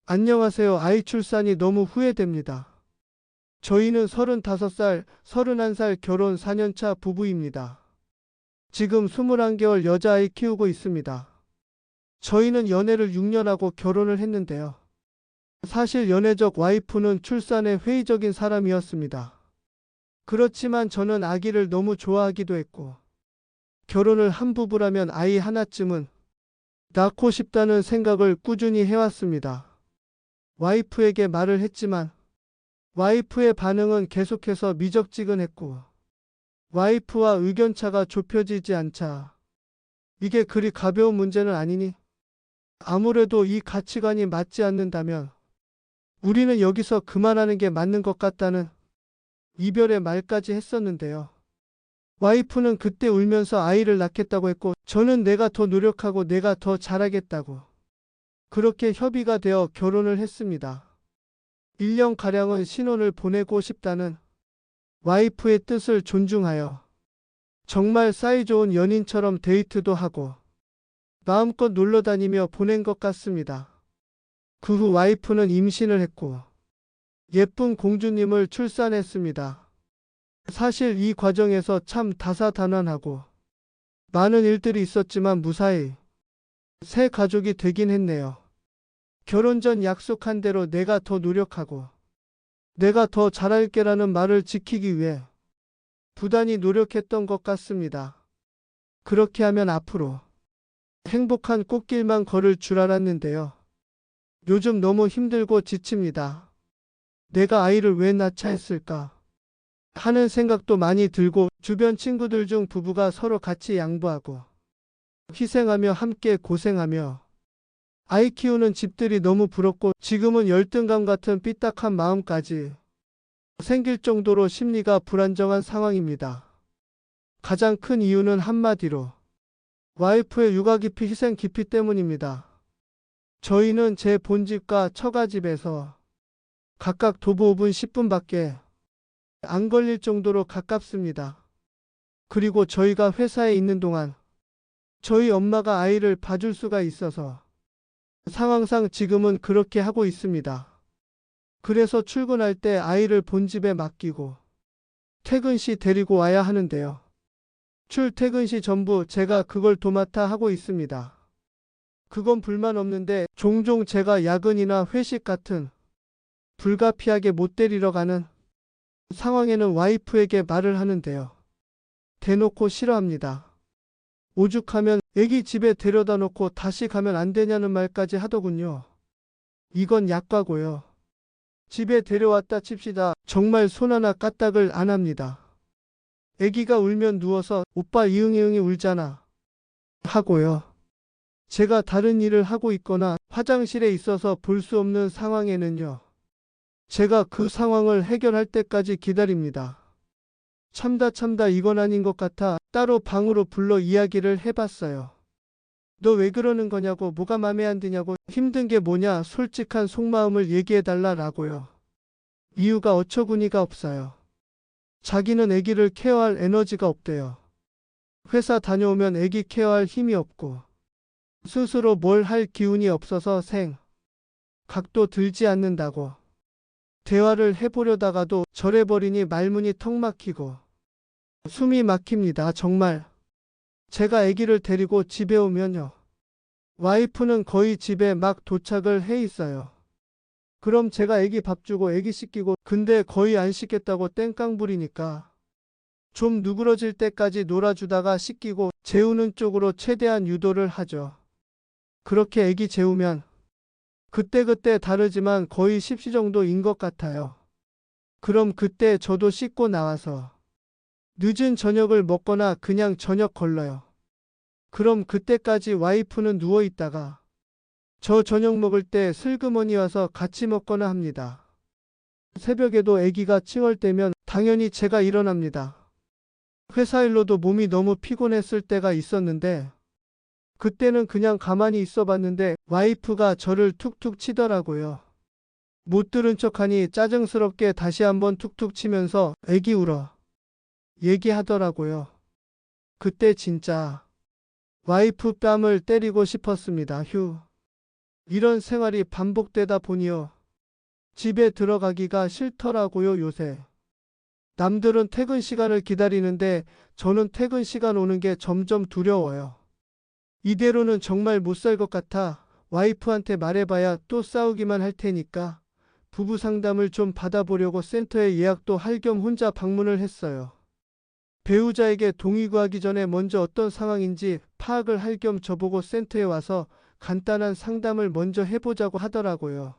안녕하세요. 아이 출산이 너무 후회됩니다. 저희는 35살, 31살 결혼 4년차 부부입니다. 지금 21개월 여자아이 키우고 있습니다. 저희는 연애를 6년 하고 결혼을 했는데요. 사실 연애적 와이프는 출산에 회의적인 사람이었습니다. 그렇지만 저는 아기를 너무 좋아하기도 했고, 결혼을 한 부부라면 아이 하나쯤은 낳고 싶다는 생각을 꾸준히 해왔습니다. 와이프에게 말을 했지만 와이프의 반응은 계속해서 미적지근했고 와이프와 의견차가 좁혀지지 않자 이게 그리 가벼운 문제는 아니니? 아무래도 이 가치관이 맞지 않는다면 우리는 여기서 그만하는 게 맞는 것 같다는 이별의 말까지 했었는데요. 와이프는 그때 울면서 아이를 낳겠다고 했고 저는 내가 더 노력하고 내가 더 잘하겠다고 그렇게 협의가 되어 결혼을 했습니다. 1년가량은 신혼을 보내고 싶다는 와이프의 뜻을 존중하여 정말 사이좋은 연인처럼 데이트도 하고 마음껏 놀러 다니며 보낸 것 같습니다. 그 후 와이프는 임신을 했고 예쁜 공주님을 출산했습니다. 사실 이 과정에서 참 다사다난하고 많은 일들이 있었지만 무사히 새 가족이 되긴 했네요. 결혼 전 약속한 대로 내가 더 노력하고 내가 더 잘할게라는 말을 지키기 위해 부단히 노력했던 것 같습니다. 그렇게 하면 앞으로 행복한 꽃길만 걸을 줄 알았는데요. 요즘 너무 힘들고 지칩니다. 내가 아이를 왜 낳자 했을까 하는 생각도 많이 들고 주변 친구들 중 부부가 서로 같이 양보하고 희생하며 함께 고생하며 아이 키우는 집들이 너무 부럽고 지금은 열등감 같은 삐딱한 마음까지 생길 정도로 심리가 불안정한 상황입니다. 가장 큰 이유는 한마디로 와이프의 육아 기피 희생 기피 때문입니다. 저희는 제 본집과 처가집에서 각각 도보 5분 10분밖에 안 걸릴 정도로 가깝습니다. 그리고 저희가 회사에 있는 동안 저희 엄마가 아이를 봐줄 수가 있어서 상황상 지금은 그렇게 하고 있습니다. 그래서 출근할 때 아이를 본집에 맡기고 퇴근 시 데리고 와야 하는데요. 출퇴근 시 전부 제가 그걸 도맡아 하고 있습니다. 그건 불만 없는데 종종 제가 야근이나 회식 같은 불가피하게 못 데리러 가는 상황에는 와이프에게 말을 하는데요. 대놓고 싫어합니다. 오죽하면 애기 집에 데려다 놓고 다시 가면 안 되냐는 말까지 하더군요. 이건 약과고요. 집에 데려왔다 칩시다. 정말 손 하나 까딱을 안 합니다. 애기가 울면 누워서 오빠 이응이응이 울잖아 하고요. 제가 다른 일을 하고 있거나 화장실에 있어서 볼 수 없는 상황에는요. 제가 그 상황을 해결할 때까지 기다립니다. 참다 이건 아닌 것 같아 따로 방으로 불러 이야기를 해봤어요. 너 왜 그러는 거냐고 뭐가 맘에 안 드냐고 힘든 게 뭐냐 솔직한 속마음을 얘기해달라라고요. 이유가 어처구니가 없어요. 자기는 아기를 케어할 에너지가 없대요. 회사 다녀오면 아기 케어할 힘이 없고 스스로 뭘 할 기운이 없어서 각도 들지 않는다고. 대화를 해보려다가도 저래버리니 말문이 턱 막히고 숨이 막힙니다. 정말. 제가 아기를 데리고 집에 오면요. 와이프는 거의 집에 막 도착을 해 있어요. 그럼 제가 아기 밥 주고 아기 씻기고 근데 거의 안 씻겠다고 땡깡 부리니까 좀 누그러질 때까지 놀아주다가 씻기고 재우는 쪽으로 최대한 유도를 하죠. 그렇게 아기 재우면 그때그때 다르지만 거의 십시 정도인 것 같아요. 그럼 그때 저도 씻고 나와서 늦은 저녁을 먹거나 그냥 저녁 걸러요. 그럼 그때까지 와이프는 누워 있다가 저 저녁 먹을 때 슬그머니 와서 같이 먹거나 합니다. 새벽에도 아기가 칭얼대면 당연히 제가 일어납니다. 회사 일로도 몸이 너무 피곤했을 때가 있었는데 그때는 그냥 가만히 있어 봤는데 와이프가 저를 툭툭 치더라고요. 못 들은 척하니 짜증스럽게 다시 한번 툭툭 치면서 아기 울어 얘기하더라고요. 그때 진짜 와이프 뺨을 때리고 싶었습니다. 휴. 이런 생활이 반복되다 보니요. 집에 들어가기가 싫더라고요, 요새. 남들은 퇴근 시간을 기다리는데 저는 퇴근 시간 오는 게 점점 두려워요. 이대로는 정말 못 살 것 같아 와이프한테 말해봐야 또 싸우기만 할 테니까 부부 상담을 좀 받아보려고 센터에 예약도 할 겸 혼자 방문을 했어요. 배우자에게 동의 구하기 전에 먼저 어떤 상황인지 파악을 할 겸 저보고 센터에 와서 간단한 상담을 먼저 해보자고 하더라고요.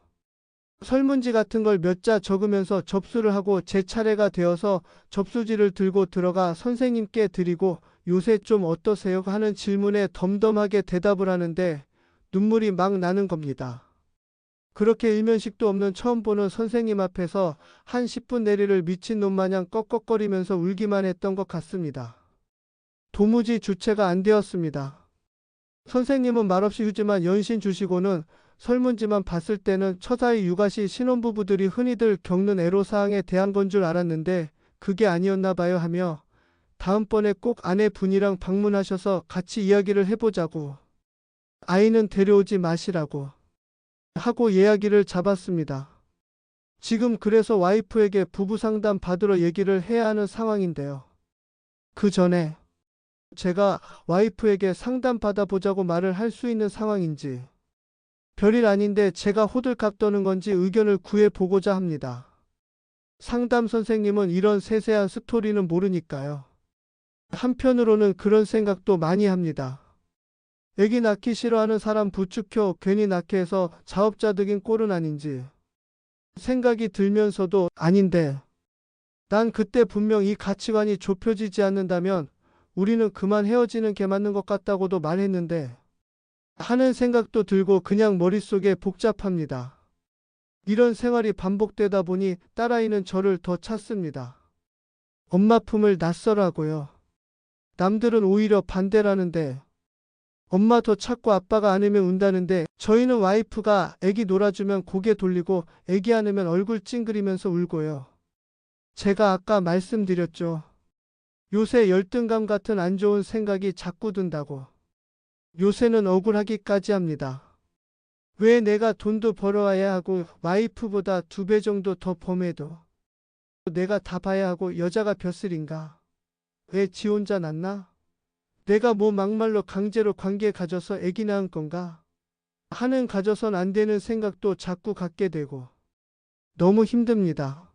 설문지 같은 걸 몇 자 적으면서 접수를 하고 제 차례가 되어서 접수지를 들고 들어가 선생님께 드리고 요새 좀 어떠세요? 하는 질문에 덤덤하게 대답을 하는데 눈물이 막 나는 겁니다. 그렇게 일면식도 없는 처음 보는 선생님 앞에서 한 10분 내리를 미친놈 마냥 꺽꺽거리면서 울기만 했던 것 같습니다. 도무지 주체가 안 되었습니다. 선생님은 말없이 휴지만 연신 주시고는 설문지만 봤을 때는 처사의 육아시 신혼부부들이 흔히들 겪는 애로사항에 대한 건 줄 알았는데 그게 아니었나 봐요 하며 다음번에 꼭 아내분이랑 방문하셔서 같이 이야기를 해보자고 아이는 데려오지 마시라고 하고 이야기를 잡았습니다. 지금 그래서 와이프에게 부부 상담 받으러 얘기를 해야 하는 상황인데요. 그 전에 제가 와이프에게 상담 받아보자고 말을 할 수 있는 상황인지 별일 아닌데 제가 호들갑 떠는 건지 의견을 구해보고자 합니다. 상담 선생님은 이런 세세한 스토리는 모르니까요. 한편으로는 그런 생각도 많이 합니다. 애기 낳기 싫어하는 사람 부추겨 괜히 낳게 해서 자업자득인 꼴은 아닌지 생각이 들면서도 아닌데 난 그때 분명 이 가치관이 좁혀지지 않는다면 우리는 그만 헤어지는 게 맞는 것 같다고도 말했는데 하는 생각도 들고 그냥 머릿속에 복잡합니다. 이런 생활이 반복되다 보니 딸아이는 저를 더 찾습니다. 엄마 품을 낯설하고요. 남들은 오히려 반대라는데 엄마 더 찾고 아빠가 안으면 운다는데 저희는 와이프가 애기 놀아주면 고개 돌리고 애기 안으면 얼굴 찡그리면서 울고요. 제가 아까 말씀드렸죠. 요새 열등감 같은 안 좋은 생각이 자꾸 든다고. 요새는 억울하기까지 합니다. 왜 내가 돈도 벌어와야 하고 와이프보다 2배 정도 더 범해도 내가 다 봐야 하고 여자가 벼슬인가? 왜 지 혼자 낳나? 내가 뭐 막말로 강제로 관계 가져서 애기 낳은 건가? 하는 가져선 안 되는 생각도 자꾸 갖게 되고 너무 힘듭니다.